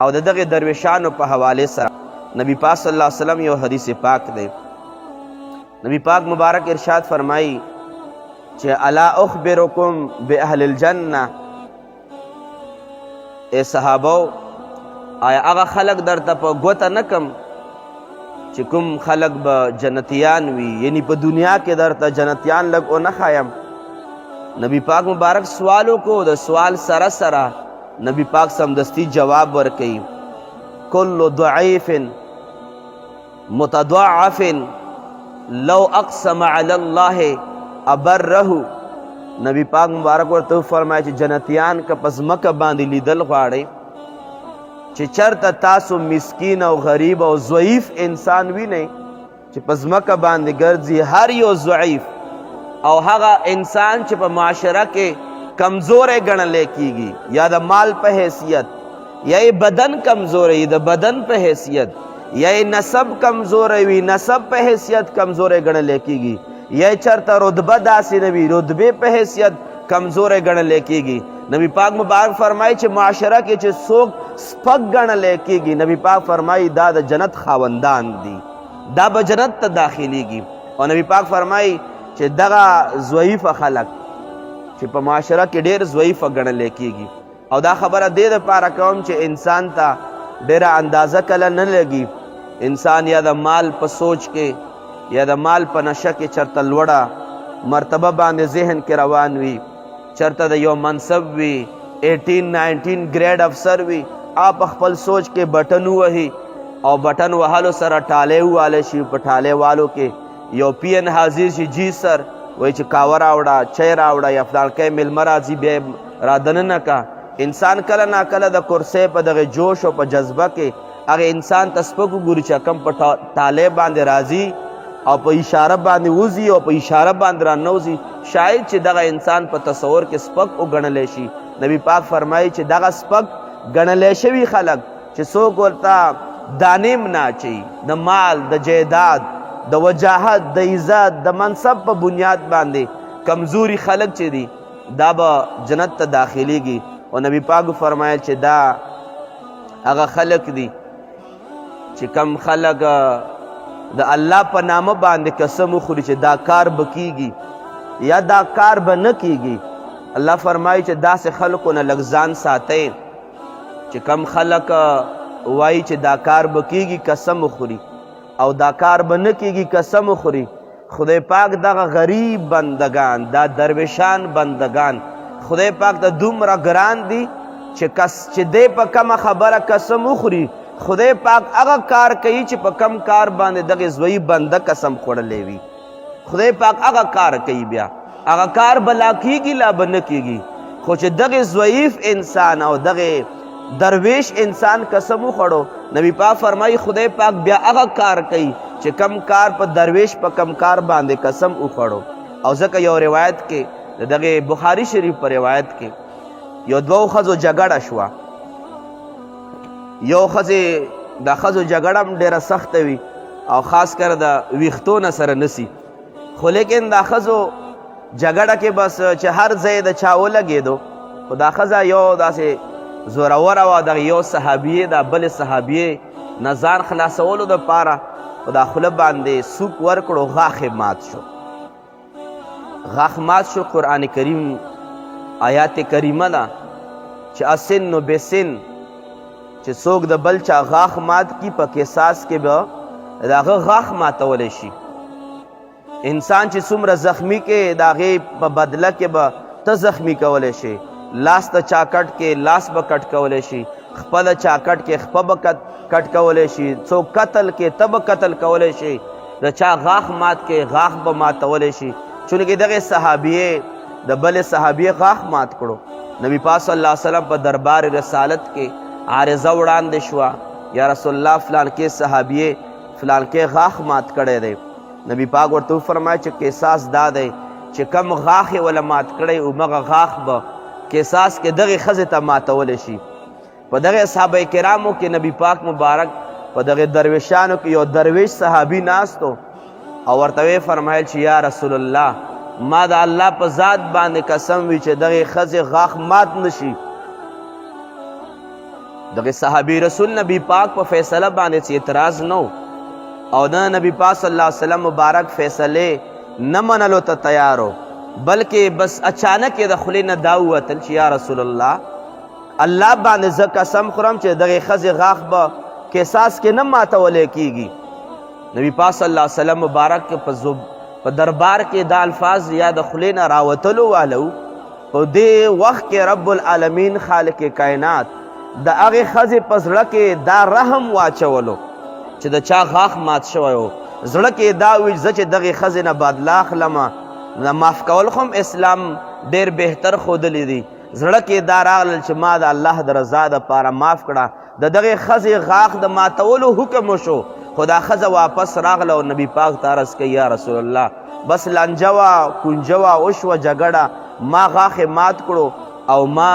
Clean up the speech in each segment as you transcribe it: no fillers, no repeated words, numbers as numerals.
او د دغه درویشانو په حواله سره نبی پاک صلی الله علیه وسلم یو حدیث پاک دی. نبی پاک مبارک ارشاد فرمایي چې الا اخبرکم باهل الجنه، ای صحابو آیا هغه خلق درته په ګوته نه کم چې کوم خلق به جنتیان وي، یعنی په دنیا کې درته جنتیان لږ ونه ښایم. نبی پاک مبارک سوالو کو، د سوال سره سره نبی پاک سمدستی جواب ورکوي، کل ضعیف متضعف لو اقسم علی الله ابره. نبی پاک مبارک ورته فرمایي چې جنتیان که په ځمکه باندې لیدل غواړئ چې چرته تاسو مسکین او غریب او ضعیف انسان وینئ چې په ځمکه باندې ګرځي، هر یو ضعیف او هغه انسان چې په معاشره کې کمزوری ګڼلی کیږي، یا د مال په حیثیت، یا یې بدن کمزوری د بدن په حیثیت، یا یې نسب کمزوری وي نسب په حیثیت کمزوری ګڼلی کیږي، یا چرته رتبه داسې نه وي رتبې په حیثیت کمزوری ګڼلی کیږي. نبی پاک مبارک فرمایي چې معاشره کې چې څوک سپک ګڼلی کیږي، نبی پاک فرمایي دا د جنت خاوندان دي، دا به جنت ته داخلیږي. او نبی پاک فرمایي چې دغه ضعیفه خلک چې په معاشره کې ډېر ضعیفه ګڼلی کیږي، او دا خبره دې دپاره کوم چې انسان ته ډېره اندازه کله نه لګي، انسان یا د مال په سوچ کې یا د مال په نشه کې چرته لوړه مرتبه باندې ذهن کې روان وي، چرته د یو منصب وي 18-19 ګریډ افسر وي، آپ خپل سوچ کې بټن ووهي او بټن وهلو سره ټالی ووالی شي، په ټالی والو کې یو پی ان حاضر شي، جی سر وایي چې کاوه راوړه چای راوړه یا فلانکی میلمه راځي بیا یې رادننه کا. انسان کله ناکله د کرسۍ په دغه جوش او په جذبه کې هغه انسان ته سپک وګوري چې کم په ټالی باندې راځي او په اشاره باندې وځي او په اشاره باندې رانوځي، شاید چې دغه انسان په تصور کې سپک وګڼلی شي. نبی پاک فرمایي چې دغه سپک ګڼلی شوي خلک چې څوک ورته دانې نه اچوي، د مال د جایداد د وجاهت د عزت د منصب په بنیاد باندې کمزوري خلک چې دي دا به جنت ته داخلیږي. او نبی پاک فرمایل چې دا هغه خلک دي چې کم خلک د الله په نامه باندې قسم وخوري چې دا کار به کیږي یا دا کار به نه کیږي. الله فرمایي چې داسې خلکو نه لږ ځان ساتئ چې کم خلک وایي چې دا کار به کیږي قسم وخوري او دا کار به نه کیږي قسم وخوري. خدای پاک دغه غریب بندگان دا درویشان بندگان خدای پاک ته دومره ګران دي چې دی په کمه خبره قسم وخوري، خدای پاک هغه کار کوي چې په کم کار باندې دغه ضعیف بنده قسم خوړلی وي. خدای پاک هغه کار کوي، بیا هغه کار به لا کیږي لا به نه کیږي، خو چې دغه ضعیف انسان او دغه درویش انسان قسم وخوړو، نبی پاک فرمایي خدای پاک بیا هغه کار کوي چې کم کار په درویش په کم کار باندې قسم وخوړو. او ځکه یو روایت کې د دغه بخاري شریف په روایت کې یو دوو ښځو جګړه شوه، یو ښځې د ښځو جګړه هم ډېره سخته وي او خاص کر د ویښتو نه سره نسی، خو لیکن دا ښځو جګړه کې بس چې هر ځای د چا ولګېدو، خو دا ښځه یو داسې زوروره وه، دغه یو صحابیې د بلې صحابیې نه ځان خلاصولو دپاره په دا خوله باندې سوک ورکړو، غاښ یې مات شو، غاښ مات شو. قرآن کریم آیات کریمه ده چې اسن بسن، چې څوک د بل چا غاښ مات کی په قصاص کې به د هغه غاښ ماتولی شي. انسان چې څومره زخمی کې د هغې په بدله کې به ته زخمی کولی شي، لاس ته چا کټ کې لاس به کټ کولی شي، خپه د چا کټ کې خپه به کټ کولی شي، څوک قتل کې ته به قتل کولی شي، د چا غاښ مات کې غاښ به ماتولی شي. چونکې دغې صحابیې د بلې صحابیې غاښ مات کړو. نبی پاک صلی الله علیه وسلم په دربار رسالت کې عارضه وړاندې شوه، یا رسول الله فلانکې صحابیې فلانکې غاښ مات کړی دی. نبی پاک ورته وفرمایي چې قصاص دا دی چې کم غاښ یې وله مات کړی همغه غاښ به قصاص کې دغې ښځې ته ماتولی شي. په دغې صحابه کرامو کې نبی پاک مبارک په دغې درویشانو کې یو درویش صحابي ناستو او ورته ویې فرمایل چې یا رسول الله ما د الله په ذات باندې قسم وي چې دغې ښځې غاښ مات نشي دغه صحابي رسول نبی پاک په فیصله باندې اعتراض نو او نه نبی پاک صلی الله علیه وسلم مبارک فیصله نه منلو ته تیارو بلکې بس اچانک د خولې نه دا ووتل چې یا رسول الله باندې زه قسم خورم چې دغه ښځې غاښ به قصاص کې نه ماتولی کیږي. نبی پاک صلی الله علیه وسلم مبارک په دربار کې دا الفاظ یا د خولې نه راوتلو والو په دې وخت کې رب العالمین خالق کائنات د هغې ښځې په زړه کې دا رحم واچولو چې د چا غاښ مات شوی و، زړه کې دا وي زه چې دغې ښځې نه بدله اخلمه، معاف کول خو اسلام ډېر بهتر ښودلی دی. زړه کې دا راغلل چې ما د الله د رضا دپاره معاف کړه. د دغې ښځې غاښ د ماتولو حکم وشو خو دا ښځه واپس راغله او نبي پاک ته عرض کوي یا رسول الله بس لانجه وه کونجه وه وشوه جګړه، ما غاښ مات کړو او ما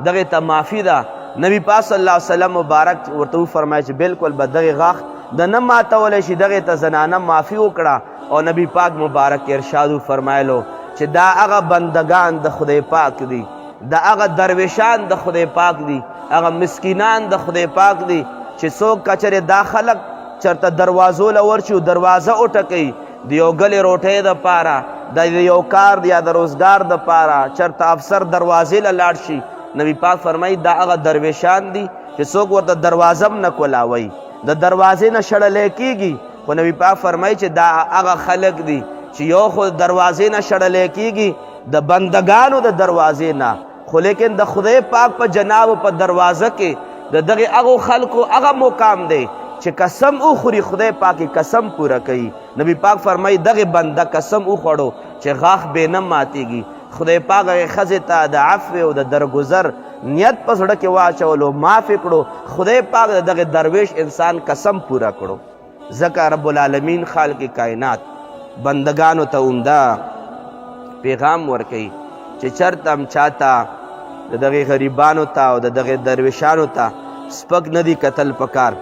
دغې ته معافي ده. نبی پاک صلی الله علیه وسلم مبارک ورته وفرمایه چې بلکل به دغې غاښ د نه ماتولی شي، دغې ته زنانه معافي وکړه. او نبی پاک مبارک ارشاد وفرمایلو چې دا هغه بندگان د خدای پاک دي، دا هغه درویشان د خدای پاک دي، هغه مسکینان د خدای پاک دي چې څوک کچرې دا خلک چرته دروازو له ورشي دروازه وټکوي د یو ګلې روټۍ دپاره، د یو کار یا د روزګار دپاره چرته افسر دروازې له لاړ شي. نبی پاک فرمایي دا هغه درویشان دي چې څوک ورته دروازه هم نه کولاوی، د دروازې نه شړلی کېږي. خو نبی پاک فرمایي چې دا هغه خلک دي چې یو خو دروازې نه شړلی کېږي د بندگانو د دروازې نه، خو لیکن د خدای پاک په جنابو په دروازه کې د دغې هغو خلکو هغه مقام دی چې قسم وخوري خدای پاک قسم پوره کوي. نبی پاک فرمایي دغې بنده قسم وخوړو چې غاښ بې نه ماتېږي. خدای پاک هغې ښځې ته د عفو او د درګذر نیت په زړه کې واچولو، معاف یې کړو. خدای پاک د دغې درویش انسان قسم پوره کړو. ځکه رب العالمین خالق کائنات بندگانو ته عمده پیغام ورکوي چې چرته هم چاته د دغې غریبانو ته او د دغې درویشانو ته سپک نه دي کتل پکار.